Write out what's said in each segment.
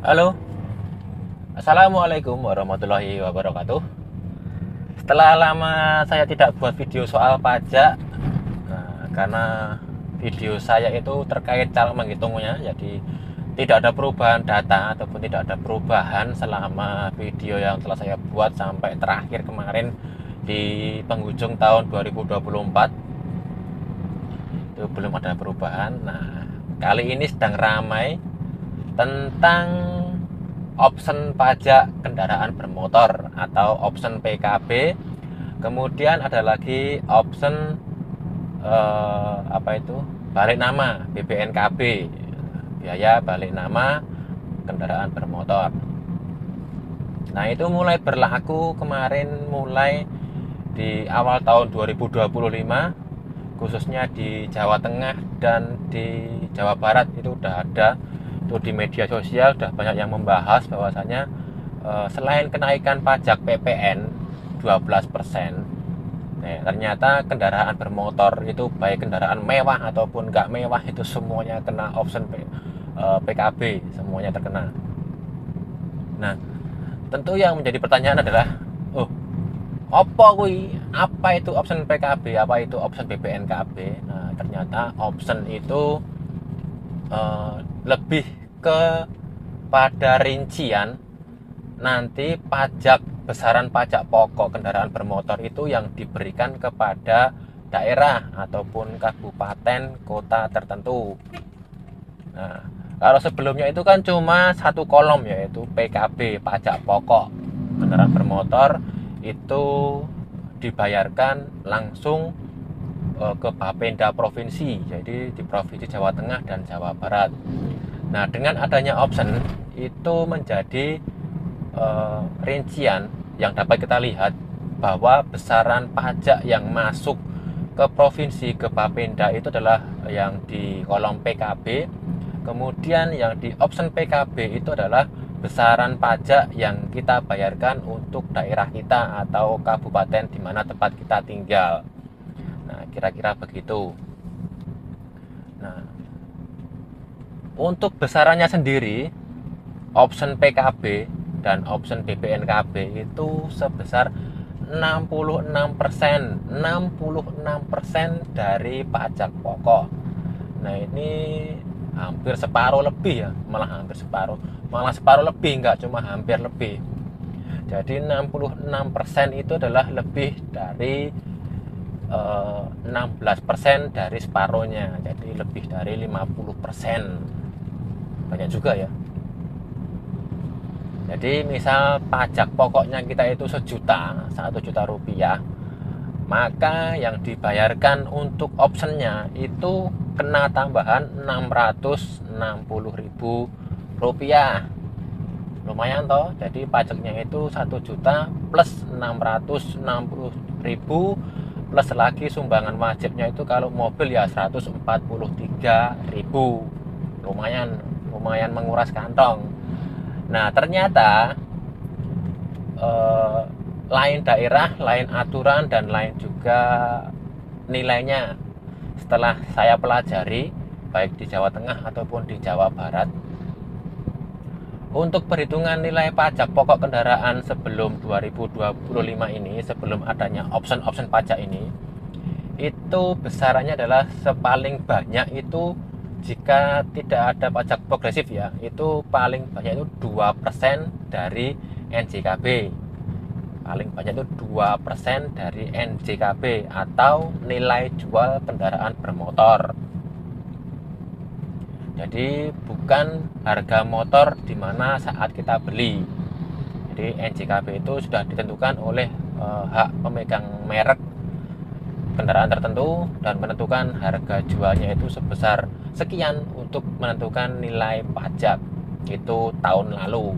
Halo, Assalamualaikum warahmatullahi wabarakatuh. Setelah lama saya tidak buat video soal pajak, karena video saya itu terkait cara menghitungnya, jadi tidak ada perubahan data ataupun tidak ada perubahan selama video yang telah saya buat sampai terakhir kemarin di penghujung tahun 2024. Itu belum ada perubahan. Nah, kali ini sedang ramai tentang option pajak kendaraan bermotor atau option PKB. Kemudian ada lagi option balik nama BPNKB, biaya balik nama kendaraan bermotor. Nah, itu mulai berlaku kemarin, mulai di awal tahun 2025, khususnya di Jawa Tengah dan di Jawa Barat. Itu udah ada, itu di media sosial udah banyak yang membahas bahwasanya selain kenaikan pajak PPN 12%, ternyata kendaraan bermotor itu, baik kendaraan mewah ataupun nggak mewah, itu semuanya kena option PKB, semuanya terkena. Nah, tentu yang menjadi pertanyaan adalah, apa itu option PKB, apa itu option BPNKB? Nah, ternyata option itu lebih kepada rincian nanti besaran pajak pokok kendaraan bermotor itu yang diberikan kepada daerah ataupun kabupaten kota tertentu. Nah, kalau sebelumnya itu kan cuma satu kolom, yaitu PKB, pajak pokok kendaraan bermotor, itu dibayarkan langsung ke Bapenda provinsi, jadi di provinsi Jawa Tengah dan Jawa Barat. Nah, dengan adanya option itu menjadi rincian yang dapat kita lihat bahwa besaran pajak yang masuk ke provinsi, ke Bapenda, itu adalah yang di kolom PKB. Kemudian yang di option PKB itu adalah besaran pajak yang kita bayarkan untuk daerah kita atau kabupaten di mana tempat kita tinggal. Nah, kira-kira begitu. Nah, untuk besarannya sendiri, option PKB dan option BPNKB itu sebesar 66%, 66% dari pajak pokok. Nah, ini hampir separuh lebih ya, malah separuh lebih, nggak cuma hampir lebih. Jadi 66% itu adalah lebih dari 16% dari separuhnya, jadi lebih dari 50%. Banyak juga ya. Jadi misal pajak pokoknya kita itu 1 juta rupiah, maka yang dibayarkan untuk optionnya itu kena tambahan 660.000 rupiah. Lumayan toh. Jadi pajaknya itu 1 juta plus 660.000, plus lagi sumbangan wajibnya itu kalau mobil ya 143.000. Lumayan menguras kantong. Nah, ternyata lain daerah, lain aturan, dan lain juga nilainya. Setelah saya pelajari, baik di Jawa Tengah ataupun di Jawa Barat, untuk perhitungan nilai pajak pokok kendaraan sebelum 2025 ini, sebelum adanya option pajak ini, itu besarannya adalah paling banyak itu, jika tidak ada pajak progresif ya, itu paling banyak itu 2% dari NJKB. Paling banyak itu 2% dari NJKB atau nilai jual kendaraan bermotor. Jadi bukan harga motor di mana saat kita beli. Jadi NJKB itu sudah ditentukan oleh hak pemegang merek kendaraan tertentu dan menentukan harga jualnya itu sebesar sekian untuk menentukan nilai pajak. Itu tahun lalu.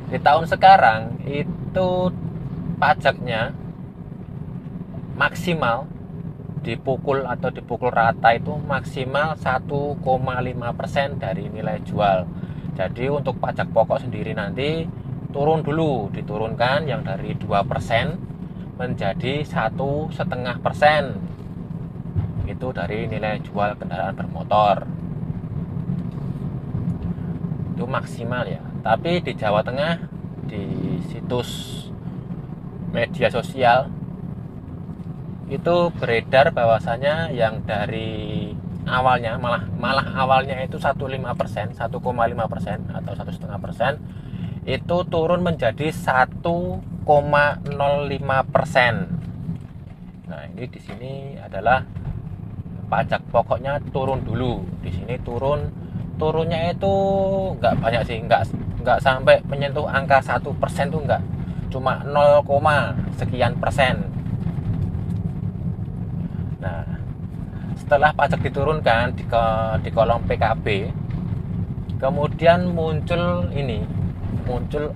Di tahun sekarang itu pajaknya maksimal dipukul rata itu maksimal 1,5% dari nilai jual. Jadi untuk pajak pokok sendiri nanti diturunkan yang dari 2% menjadi 1,5%. Itu dari nilai jual kendaraan bermotor. Itu maksimal ya. Tapi di Jawa Tengah, di situs media sosial itu beredar bahwasanya yang dari awalnya malah awalnya itu 1,5%, 1,5% atau 1,5% itu turun menjadi 1,05%. Nah, ini di sini adalah pajak pokoknya turun dulu. Di sini turunnya itu nggak banyak sih, nggak sampai menyentuh angka 1% tuh nggak, cuma 0, sekian persen. Nah, setelah pajak diturunkan di kolom PKB, kemudian muncul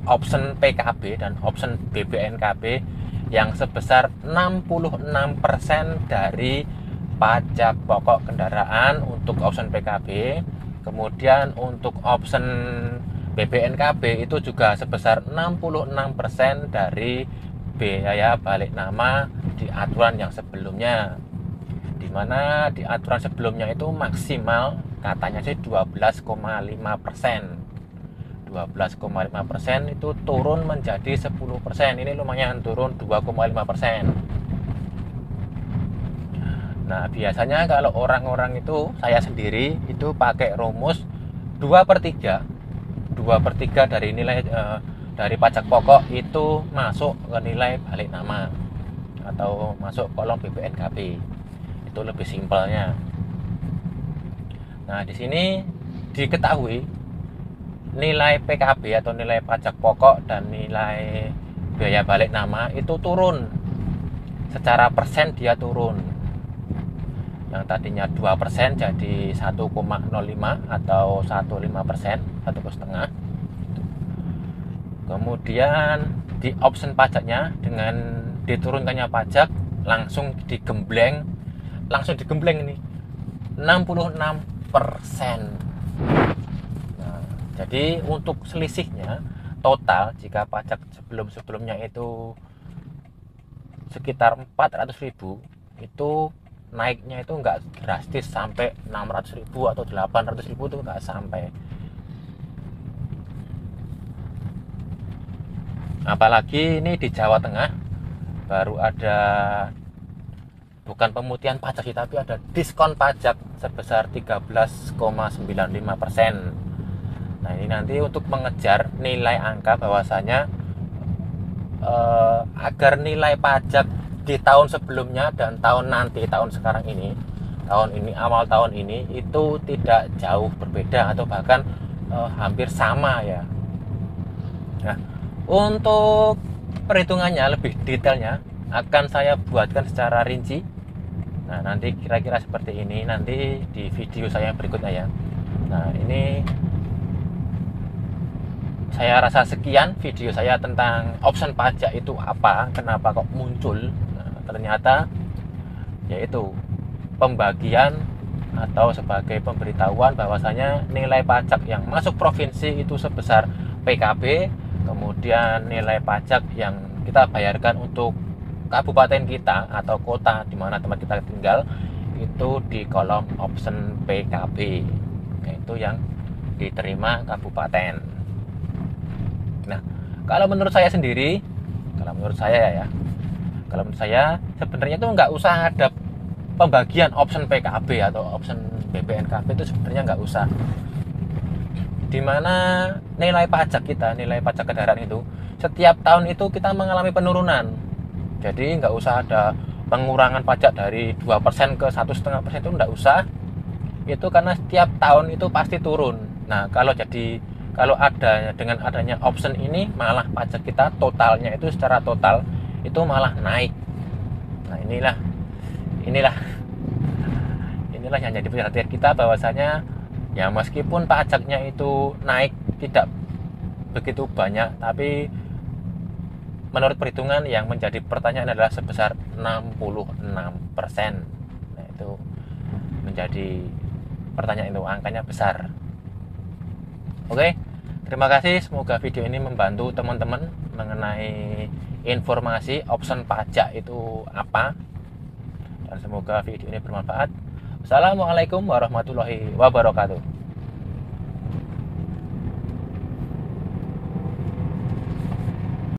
option PKB dan option BPNKB yang sebesar 66% dari pajak pokok kendaraan untuk option PKB. Kemudian untuk option BPNKB itu juga sebesar 66% dari biaya balik nama di aturan yang sebelumnya, di mana di aturan sebelumnya itu maksimal katanya sih 12,5%. 12,5% itu turun menjadi 10%. Ini lumayan turun 2,5%. Nah, biasanya kalau orang-orang itu, saya sendiri itu pakai rumus 2/3. 2/3 dari nilai dari pajak pokok itu masuk ke nilai balik nama atau masuk kolom BPNKB. Itu lebih simpelnya. Nah, di sini diketahui nilai PKB atau nilai pajak pokok dan nilai biaya balik nama itu turun. Secara persen dia turun. Yang tadinya 2% jadi 1,05 atau 1,5%, 1,5%. Kemudian di option pajaknya dengan diturunkannya pajak langsung digembleng ini 66%. Nah, jadi untuk selisihnya total jika pajak sebelumnya itu sekitar 400.000, itu naiknya itu nggak drastis sampai 600.000 atau 800.000, itu nggak sampai. Apalagi ini di Jawa Tengah baru ada, bukan pemutihan pajak sih, tapi ada diskon pajak sebesar 13,95%. Nah, ini nanti untuk mengejar nilai angka bahwasanya agar nilai pajak di tahun sebelumnya dan tahun sekarang ini, awal tahun ini itu tidak jauh berbeda atau bahkan hampir sama ya. Nah, untuk perhitungannya lebih detailnya akan saya buatkan secara rinci. Nah, nanti kira-kira seperti ini nanti di video saya berikutnya ya. Nah, ini saya rasa sekian video saya tentang option pajak itu apa, kenapa kok muncul. Ternyata yaitu pembagian atau sebagai pemberitahuan bahwasanya nilai pajak yang masuk provinsi itu sebesar PKB, kemudian nilai pajak yang kita bayarkan untuk kabupaten kita atau kota di mana tempat kita tinggal itu di kolom option PKB, yaitu yang diterima kabupaten. Nah, kalau menurut saya sendiri, kalau menurut saya sebenarnya itu nggak usah ada pembagian option PKB atau option BPNKB, itu sebenarnya nggak usah. Dimana nilai pajak kendaraan itu setiap tahun itu kita mengalami penurunan. Jadi nggak usah ada pengurangan pajak dari 2% ke 1,5%, itu nggak usah. Itu karena setiap tahun itu pasti turun. Nah, kalau dengan adanya option ini, malah pajak kita totalnya itu secara total itu malah naik. Nah, inilah yang jadi perhatian kita bahwasanya ya meskipun pajaknya itu naik tidak begitu banyak, tapi menurut perhitungan yang menjadi pertanyaan adalah sebesar 66%. Nah, itu menjadi pertanyaan, itu angkanya besar. Oke, terima kasih. Semoga video ini membantu teman-teman mengenai informasi option pajak itu apa, dan semoga video ini bermanfaat. Assalamualaikum warahmatullahi wabarakatuh.